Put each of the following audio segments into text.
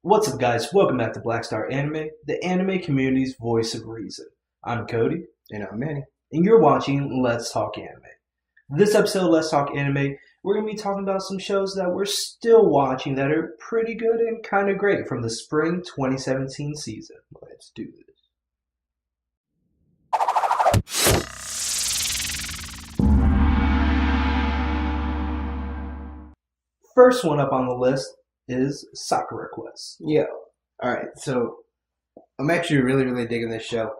What's up, guys? Welcome back to Black Star Anime, the anime community's voice of reason. I'm Cody, And I'm Manny. and you're watching Let's Talk Anime. This episode of Let's Talk Anime, we're going to be talking about some shows that we're still watching that are pretty good and kind of great from the spring 2017 season. Let's do this. First one up on the list is Sakura Quest. Yeah. Alright, so I'm actually really digging this show.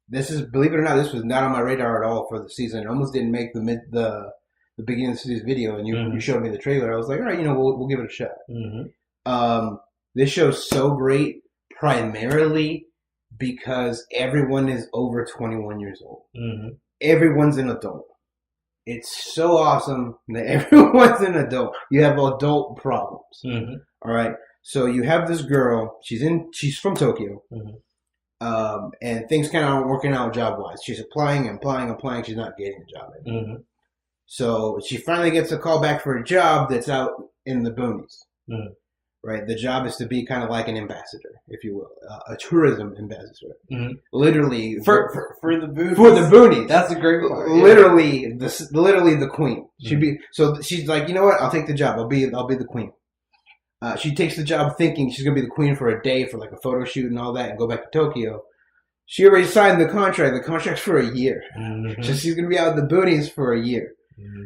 This is, believe it or not, this was not on my radar at all for the season. It almost didn't make the beginning of this video, and you showed me the trailer. I was like, all right, we'll give it a shot. This show's so great, primarily because everyone is over 21 years old. Everyone's an adult. It's so awesome that everyone's an adult. You have adult problems. All right. So you have this girl. She's from Tokyo. And things kind of aren't working out job-wise. She's applying. She's not getting a job. So she finally gets a call back for a job that's out in the boonies. Right? The job is to be kind of like an ambassador, if you will. A tourism ambassador. Literally. For the boonies. For the boonies. That's a great part. Literally the queen. So she's like, you know what? I'll take the job. I'll be the queen. She takes the job thinking she's going to be the queen for a day for like a photo shoot and all that and go back to Tokyo. She already signed the contract. The contract's for a year. So she's going to be out in the boonies for a year.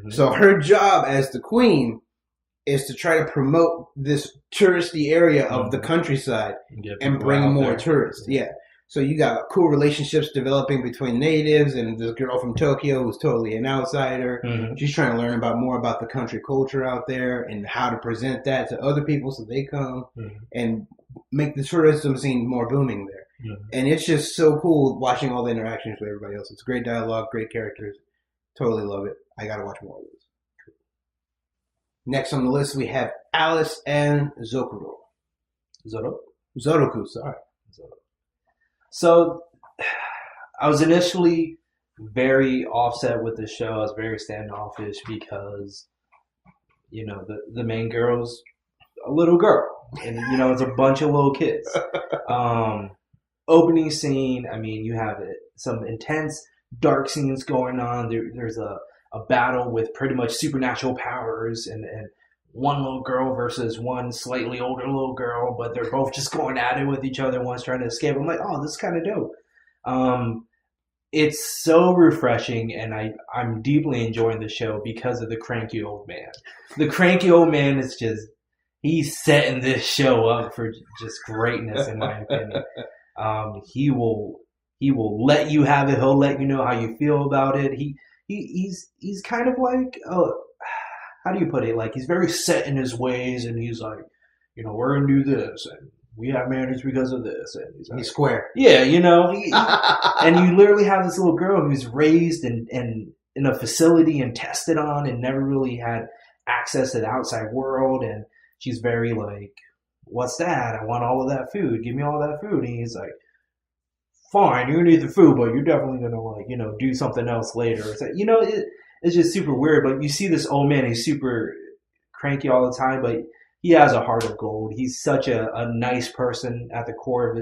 So her job as the queen is to try to promote this touristy area of the countryside and bring more tourists. Yeah. So you got cool relationships developing between natives and this girl from Tokyo who's totally an outsider. She's trying to learn more about the country culture out there and how to present that to other people so they come and make the tourism scene more booming there. And it's just so cool watching all the interactions with everybody else. It's great dialogue, great characters. Totally love it. I gotta watch more of this. Next on the list we have Alice and Zoroku. Zoroku, sorry. So, I was initially very offset with the show. I was very standoffish because, the main girl's a little girl. And, it's a bunch of little kids. Opening scene, you have some intense, dark scenes going on. There's a battle with pretty much supernatural powers and one little girl versus one slightly older little girl, but they're both just going at it with each other. One's trying to escape. I'm like, oh, this is kind of dope. It's so refreshing, and I'm deeply enjoying the show because of the cranky old man. The cranky old man is he's setting this show up for just greatness, in my opinion. He will let you have it. He'll let you know how you feel about it. He's kind of like, how do you put it? Like, he's very set in his ways, and he's like, we're gonna do this, and we have manners because of this, and he's square. Yeah, and you literally have this little girl who's raised in a facility and tested on, and never really had access to the outside world, and she's very like, what's that? I want all of that food. Give me all that food. And he's like, fine, you're gonna eat the food, but you're definitely gonna do something else later. It's like, it's just super weird. But you see this old man, he's super cranky all the time, but he has a heart of gold. He's such a nice person at the core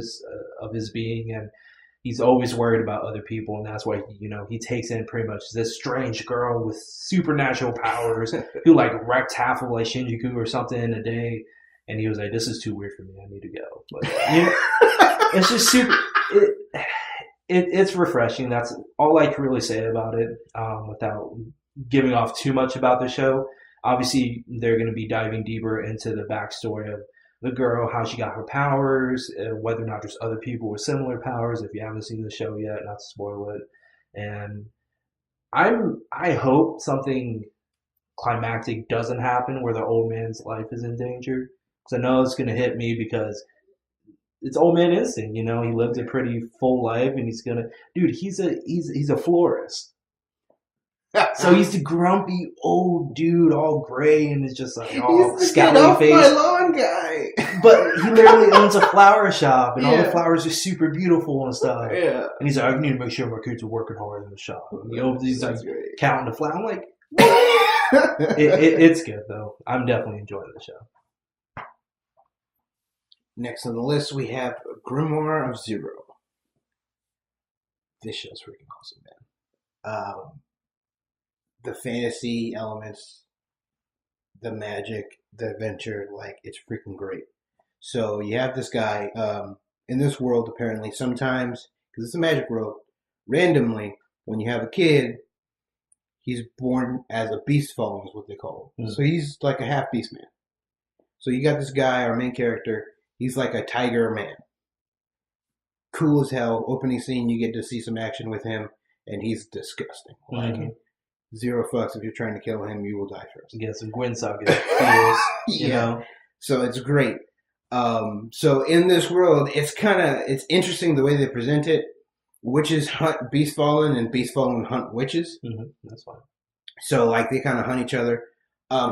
of his being, and he's always worried about other people, and that's why he takes in pretty much this strange girl with supernatural powers who like wrecked half of like Shinjuku or something in a day, and he was like, "This is too weird for me. I need to go." But it's just super. It's refreshing. That's all I can really say about it without giving off too much about the show. Obviously, they're going to be diving deeper into the backstory of the girl, how she got her powers, whether or not there's other people with similar powers. If you haven't seen the show yet, not to spoil it. And I hope something climactic doesn't happen where the old man's life is in danger. Because I know it's going to hit me because it's old man instinct, he lived a pretty full life, and he's a florist. So he's the grumpy old dude, all gray, and it's just like all scowly face. He's the get off my lawn guy. But he literally owns a flower shop, and all the flowers are super beautiful and stuff. Yeah. And he's like, I need to make sure my kids are working hard in the shop. And he's like counting the flowers. I'm like, it's good though. I'm definitely enjoying the show. Next on the list, we have Grimoire of Zero. This show's freaking awesome, man. The fantasy elements, the magic, the adventure, like, it's freaking great. So you have this guy in this world, apparently, sometimes, because it's a magic world, randomly, when you have a kid, he's born as a beast fallen, is what they call him. So he's like a half beast man. So you got this guy, our main character, he's like a tiger man. Cool as hell. Opening scene, you get to see some action with him, and he's disgusting. Like, zero fucks. If you're trying to kill him, you will die first. Get some Gwynsock feels, you know. So it's great. So in this world, it's interesting the way they present it. Witches hunt Beast Fallen, and Beast Fallen hunt witches. That's fine. So like they kind of hunt each other.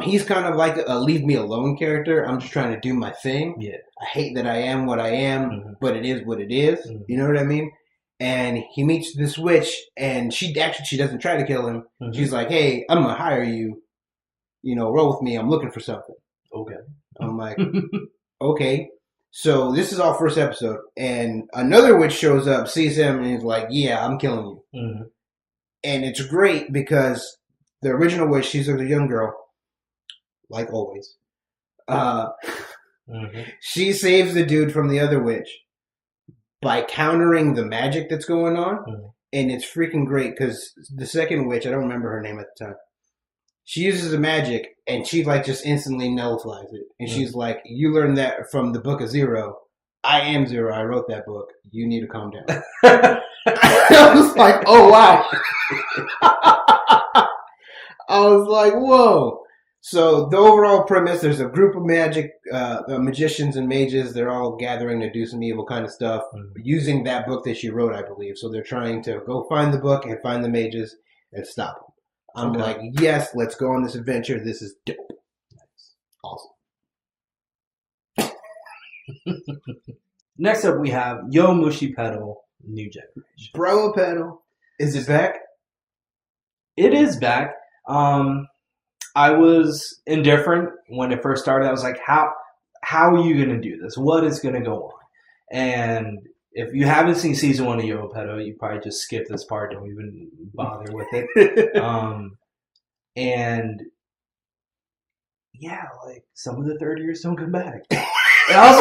He's kind of like a leave me alone character. I'm just trying to do my thing. Yeah. I hate that I am what I am, but it is what it is. You know what I mean? And he meets this witch, and she doesn't try to kill him. She's like, "Hey, I'm gonna hire you. You know, roll with me. I'm looking for something." Okay. I'm like, okay. So this is our first episode, and another witch shows up, sees him, and is like, "Yeah, I'm killing you." And it's great because the original witch, she's a young girl, like always. She saves the dude from the other witch by countering the magic that's going on, and it's freaking great because the second witch, I don't remember her name at the time, she uses the magic and she like just instantly nullifies it, and she's like, "You learned that from the Book of Zero. I am Zero. I wrote that book. You need to calm down." I was like, "Oh wow." I was like, "Whoa." So the overall premise, there's a group of magicians and mages. They're all gathering to do some evil kind of stuff using that book that she wrote, I believe. So they're trying to go find the book and find the mages and stop them. I'm like, yes, let's go on this adventure. This is dope. Awesome. Next up, we have Yowamushi Pedal, New Generation. Bro Pedal. Is it back? It is back. I was indifferent when it first started. I was like, how are you going to do this? What is going to go on? And if you haven't seen season 1 of Yowamushi, you probably just skip this part. Don't even bother with it. And yeah, like some of the third years don't come back. And I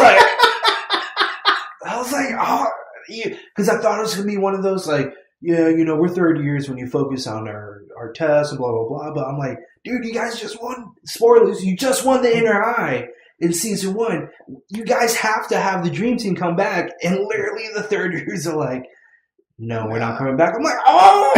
was like, oh, because I thought it was going to be one of those like, yeah, you know, we're third years when you focus on our tests and blah, blah, blah. But I'm like, dude, you guys just won. Spoilers, you just won the Inner Eye in season 1. You guys have to have the Dream Team come back. And literally the third years are like, no, we're not coming back. I'm like, oh!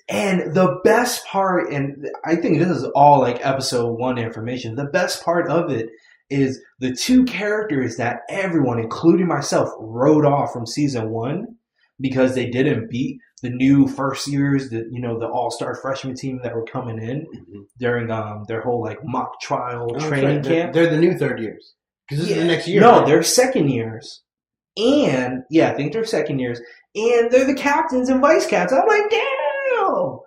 And the best part, and I think this is all like episode 1 information, the best part of it is the 2 characters that everyone, including myself, wrote off from season 1 because they didn't beat the new first years, the all-star freshman team that were coming in during their whole like mock trial training camp. They're the new third years because this is the next year. No, they're second years, and I think they're second years, and they're the captains and vice captains. I'm like, damn!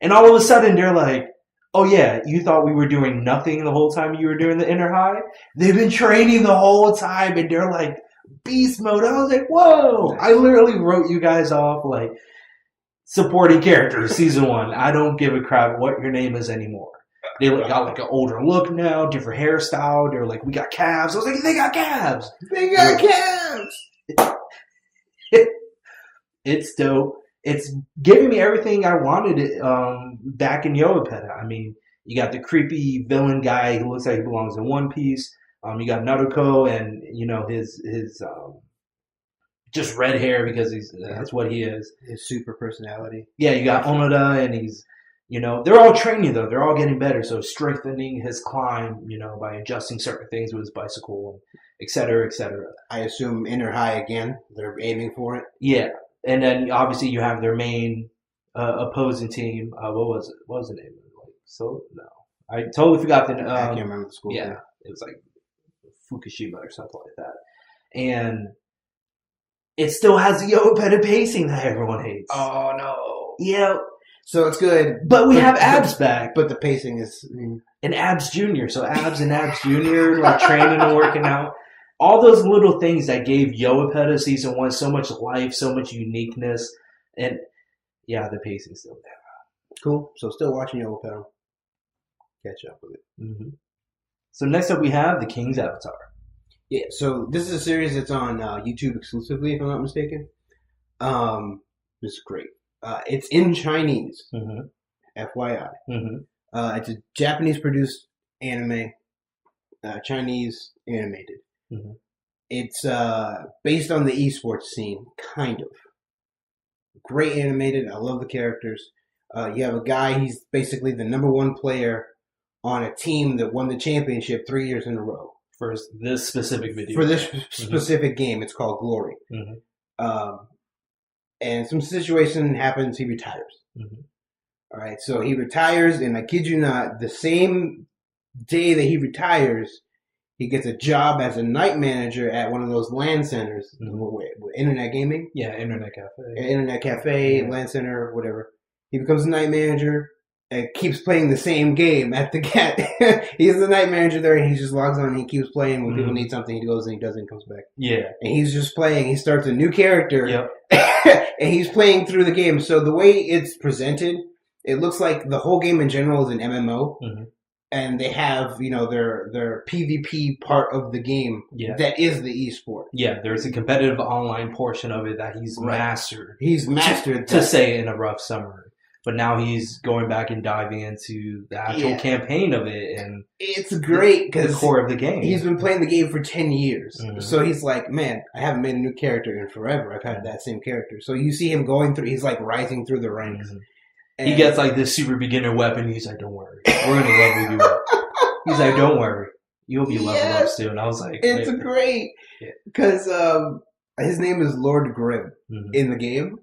And all of a sudden, they're like, "Oh yeah, you thought we were doing nothing the whole time you were doing the Inner High? They've been training the whole time, and they're like beast mode." I was like, "Whoa!" I literally wrote you guys off like supporting characters, season 1. I don't give a crap what your name is anymore. They got like an older look now, different hairstyle. They're like, "We got calves." I was like, "They got calves. They got calves." It's dope. It's giving me everything I wanted back in Yowamushi. I mean, you got the creepy villain guy who looks like he belongs in One Piece. You got Naruto and, you know, his just red hair because that's what he is. His super personality. Yeah, you got Onoda and he's, you know, they're all training though. They're all getting better. So strengthening his climb, you know, by adjusting certain things with his bicycle, and et cetera, et cetera. I assume Inner High again. They're aiming for it. Yeah. And then obviously you have their main opposing team. What was it? What was the name? No, I totally forgot the. I can't remember the school. Yeah, name. It was like Fukushima or something like that. And it still has the Yowamushi pacing that everyone hates. Oh no. Yeah. So it's good, but we have Abs back. But the pacing is and Abs Junior. So Abs and Abs Junior like training and working out. all those little things that gave Yowamushi season 1 so much life, so much uniqueness, and yeah, the pacing's still there. Cool. So still watching Yowamushi. Catch up with it. Mm-hmm. So next up we have The King's Avatar. Yeah, so this is a series that's on YouTube exclusively, if I'm not mistaken. It's great. It's in Chinese, FYI. It's a Japanese-produced anime, Chinese animated. It's based on the esports scene, kind of. Great animated. I love the characters. You have a guy, he's basically the number 1 player on a team that won the championship 3 years in a row. For this specific video. For this specific game, it's called Glory. And some situation happens, he retires. All right, so he retires, and I kid you not, the same day that he retires, he gets a job as a night manager at one of those LAN centers, internet gaming. Yeah, internet cafe. Internet cafe, LAN center, whatever. He becomes a night manager and keeps playing the same game at the cat. He's the night manager there, and he just logs on and he keeps playing. When people need something, he goes and he does it and comes back. Yeah. And he's just playing. He starts a new character. Yep. And he's playing through the game. So the way it's presented, it looks like the whole game in general is an MMO. And they have, their PvP part of the game that is the esport. Yeah, there's a competitive online portion of it that he's mastered. He's mastered to say in a rough summary. But now he's going back and diving into the actual campaign of it, and it's great because the core of the game. He's been playing the game for 10 years, so he's like, man, I haven't made a new character in forever. I've had that same character. So you see him going through. He's like rising through the ranks. And he gets like this super beginner weapon. He's like, don't worry, we're gonna level you up. He's like, don't worry, you'll be leveled up soon. I was like, it's great because his name is Lord Grim in the game.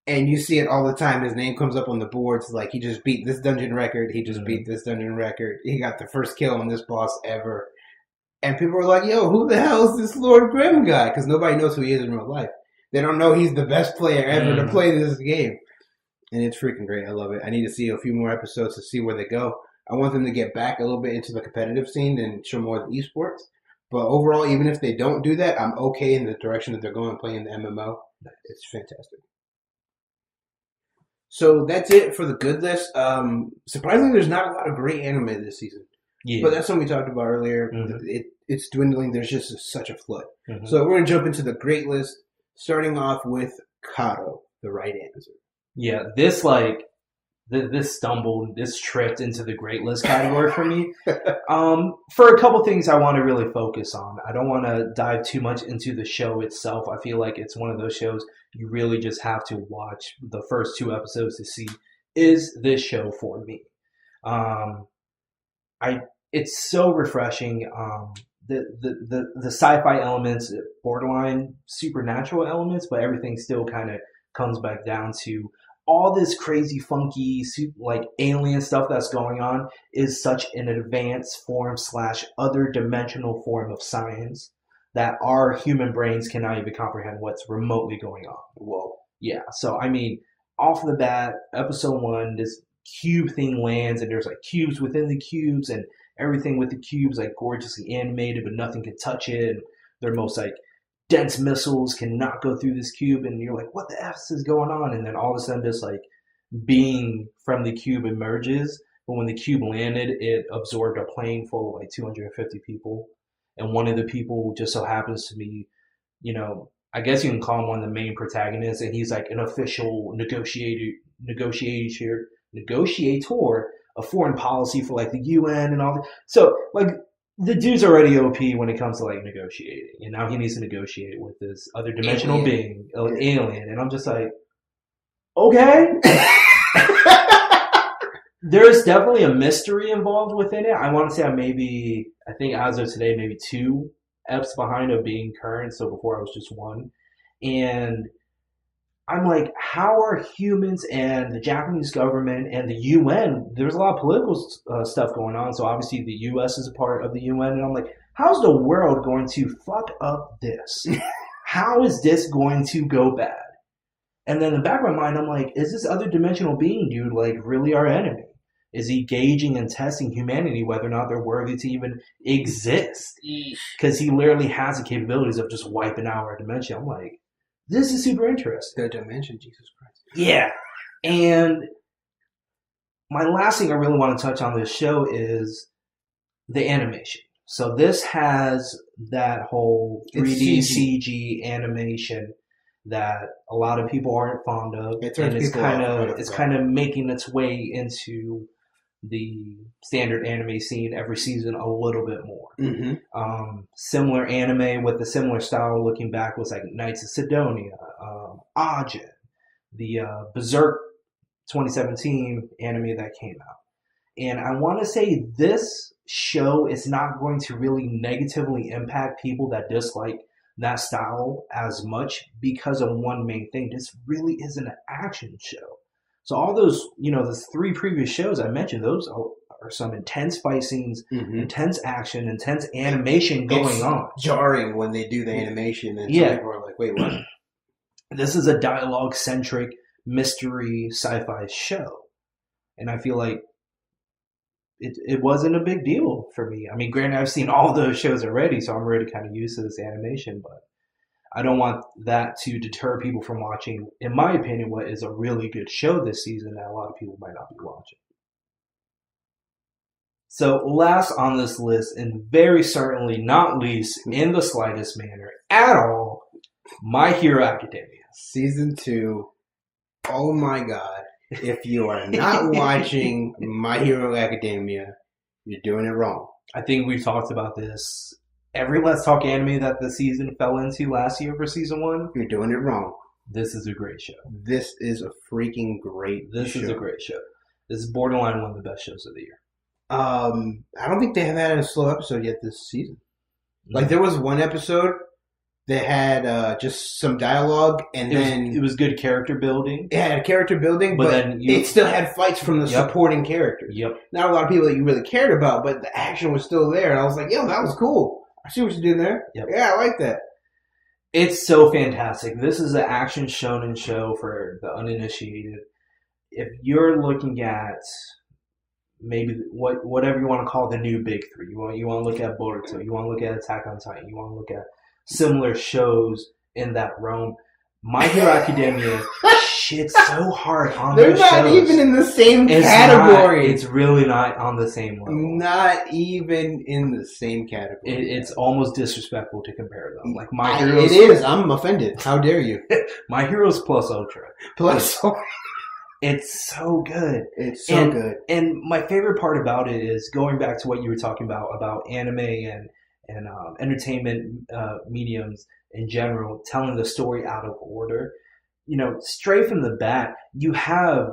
And you see it all the time. His name comes up on the boards. Like, he just beat this dungeon record. He just beat this dungeon record. He got the first kill on this boss ever. And people are like, yo, who the hell is this Lord Grim guy? Because nobody knows who he is in real life. They don't know he's the best player ever to play this game. And it's freaking great. I love it. I need to see a few more episodes to see where they go. I want them to get back a little bit into the competitive scene and show more of the esports. But overall, even if they don't do that, I'm okay in the direction that they're going playing the MMO. It's fantastic. So that's it for the good list. Surprisingly, there's not a lot of great anime this season. But that's something we talked about earlier. It's dwindling. There's just such a flood. So we're going to jump into the great list, starting off with Kado, the right answer. Yeah, this tripped into the great list category for me. For a couple things I want to really focus on. I don't want to dive too much into the show itself. I feel like it's one of those shows you really just have to watch the first 2 episodes to see, is this show for me? It's so refreshing. The sci-fi elements, borderline supernatural elements, but everything still kind of comes back down to all this crazy, funky, like alien stuff that's going on is such an advanced form / other dimensional form of science that our human brains cannot even comprehend what's remotely going on. Whoa. Yeah. So, I mean, off the bat, episode 1, this cube thing lands, and there's like cubes within the cubes, and everything with the cubes like gorgeously animated, but nothing can touch it. And their most like dense missiles cannot go through this cube, and you're like, what the F is going on? And then all of a sudden this like being from the cube emerges, but when the cube landed, it absorbed a plane full of like 250 people, and one of the people just so happens to be, I guess you can call him one of the main protagonists, and he's like an official negotiator of foreign policy for like the UN and all that. So like the dude's already OP when it comes to like negotiating, and now he needs to negotiate with this other dimensional being, alien, and I'm just like, okay. There's definitely a mystery involved within it. I want to say I think as of today, maybe 2 eps behind of being current. So before I was just 1. And I'm like, how are humans and the Japanese government and the UN, there's a lot of political stuff going on. So obviously the US is a part of the UN. And I'm like, how's the world going to fuck up this? How is this going to go bad? And then in the back of my mind, I'm like, is this other dimensional being, dude, like really our enemy? is he gauging and testing humanity whether or not they're worthy to even exist? Because he literally has the capabilities of just wiping out our dimension. I'm like, this is super interesting. The dimension, Jesus Christ. Yeah. And my last thing I really want to touch on this show is the animation. So this has that whole 3D CG animation that a lot of people aren't fond of, and it's kind of making its way into the standard anime scene every season a little bit more. Mm-hmm. Similar anime with a similar style looking back was like Knights of Sidonia, Ajin, the Berserk 2017 anime that came out. And I want to say this show is not going to really negatively impact people that dislike that style as much because of one main thing. This really is an action show. So all those, the 3 previous shows I mentioned, those are some intense fight scenes, intense action, intense animation going on. Jarring when they do the animation, and some people are like, wait, what? This is a dialogue-centric mystery sci-fi show. And I feel like it wasn't a big deal for me. I mean, granted, I've seen all those shows already, so I'm already kind of used to this animation, but I don't want that to deter people from watching, in my opinion, what is a really good show this season that a lot of people might not be watching. So last on this list, and very certainly not least in the slightest manner at all, My Hero Academia. Season 2. Oh my God. If you are not watching My Hero Academia, you're doing it wrong. I think we've talked about this. Every Let's Talk Anime that the season fell into last year for season 1. You're doing it wrong. This is a great show. This is a freaking great show. This is a great show. This is borderline one of the best shows of the year. I don't think they have had a slow episode yet this season. Like, there was one episode that had just some dialogue, and it was good character building. It had a character building, but then it still had fights from the supporting characters. Yep. Not a lot of people that you really cared about, but the action was still there, and I was like, yo, that was cool. I see what you did there. Yep. Yeah, I like that. It's so fantastic. This is an action shonen show for the uninitiated. If you're looking at maybe whatever you want to call the new big 3, you want to look at Boruto, you want to look at Attack on Titan, you want to look at similar shows in that realm, My Hero Academia shits so hard on those shows. They're not even in the same category. It's really not on the same level. Not even in the same category. It's almost disrespectful to compare them. Like it is. I'm offended. How dare you? My Hero's Plus Ultra. Plus Ultra. It's so good. It's so good. And my favorite part about it is going back to what you were talking about anime and entertainment mediums in general, telling the story out of order. Straight from the bat, you have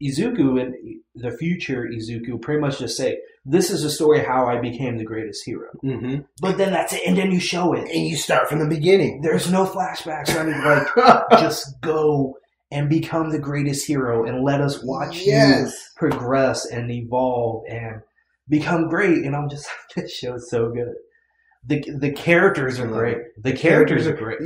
Izuku and the future Izuku pretty much just say, this is a story how I became the greatest hero. Mm-hmm. But then that's it, and then you show it. And you start from the beginning. There's no flashbacks or anything. Just go and become the greatest hero and let us watch you progress and evolve and become great. And I'm just like, this show's so good. The characters are great. The characters are great.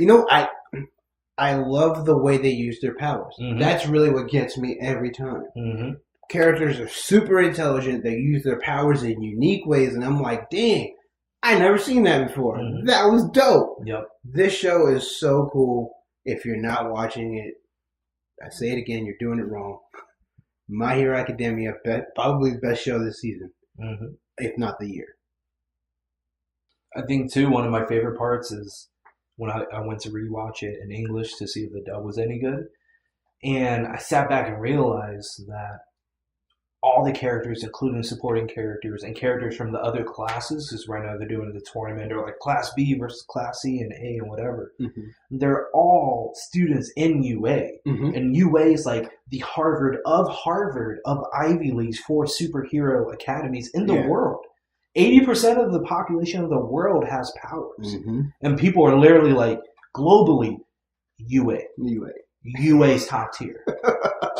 I love the way they use their powers. Mm-hmm. That's really what gets me every time. Mm-hmm. Characters are super intelligent. They use their powers in unique ways. And I'm like, dang, I never seen that before. Mm-hmm. That was dope. Yep. This show is so cool. If you're not watching it, I say it again, you're doing it wrong. My Hero Academia, probably the best show this season, if not the year. I think, too, one of my favorite parts is when I went to rewatch it in English to see if the dub was any good. And I sat back and realized that all the characters, including supporting characters and characters from the other classes, because right now they're doing the tournament, or like Class B versus Class C and A and whatever, they're all students in UA. Mm-hmm. And UA is like the Harvard of Ivy Leagues for superhero academies in the world. 80% of the population of the world has powers. Mm-hmm. And people are literally like, globally, UA's top tier.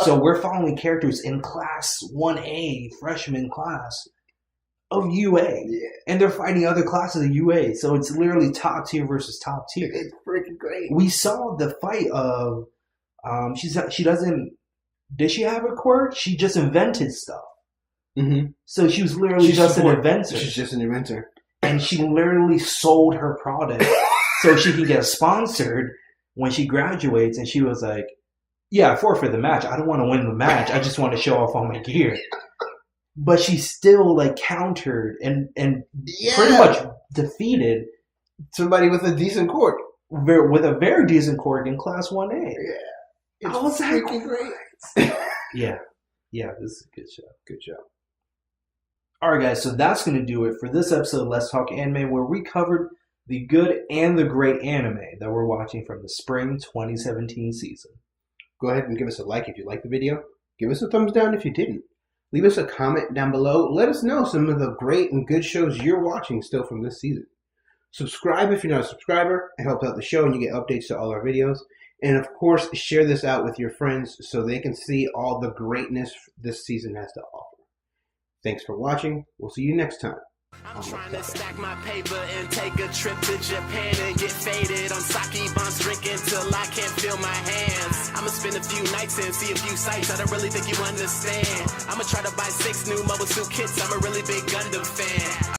So we're following characters in Class 1A, freshman class of UA. Yeah. And they're fighting other classes of UA. So it's literally top tier versus top tier. It's freaking great. We saw the fight of, did she have a quirk? She just invented stuff. Mm-hmm. So she was literally just an inventor. She's just an inventor. And she literally sold her product so she could get sponsored when she graduates. And she was like, yeah, I forfeit the match. I don't want to win the match. I just want to show off all my gear. But she still like countered and pretty much defeated somebody with a decent cork. With a very decent cork in Class 1A. Yeah. I was freaking great. Yeah, this is a good show. Good show. Alright guys, so that's going to do it for this episode of Let's Talk Anime, where we covered the good and the great anime that we're watching from the spring 2017 season. Go ahead and give us a like if you liked the video. Give us a thumbs down if you didn't. Leave us a comment down below. Let us know some of the great and good shows you're watching still from this season. Subscribe if you're not a subscriber. It helps out the show and you get updates to all our videos. And of course, share this out with your friends so they can see all the greatness this season has to offer. Thanks for watching. We'll see you next time. I'm trying to stack my paper and take a trip to Japan and get faded on sake bombs, drinking till I can't feel my hands. I'ma spend a few nights and see a few sights. I don't really think you understand. I'ma try to buy 6 new Mobile Suit kits. I'm a really big Gundam fan.